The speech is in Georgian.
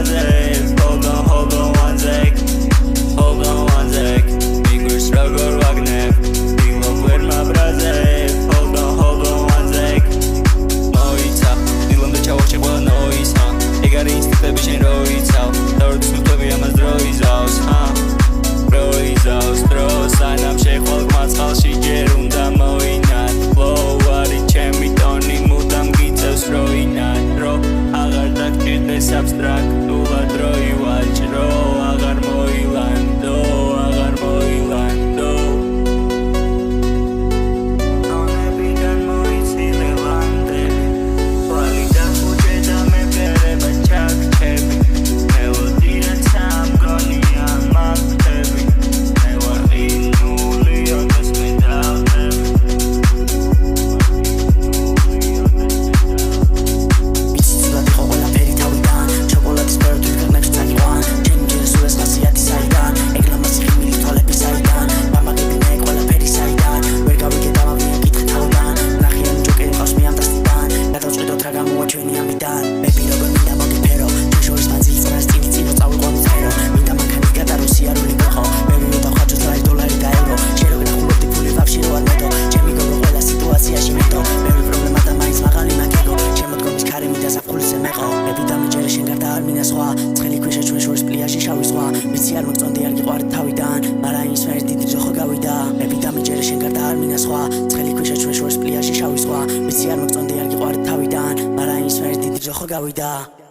brother. Hold on one sec. Migros rogor wagner. Big love with my brother. Hold on one sec. Noita, dilom da chavoche qvela noisa. Egari instinktebi shen roitsao. Davrdi sutlebi amaz droizავს, droizავს dros. Anam shexval gmatsqalshi ჯერ უნდა მოინათ. Flow-არი ჩემი ტონი მუდამ გიწევს როინათ. Ro აღარ დაგჭირდეს აბსტრაქტულად როი ვაჭრო. აღარ მოილანდო. ნონებიდან მოიცილე ლანდები. ყვალი დახუჭე და მე ფერება ჩაქჩები. მელოდიაც ამგონია მაგდები. მე ვარ ყინული ოდეს მე დავდები. გავიდა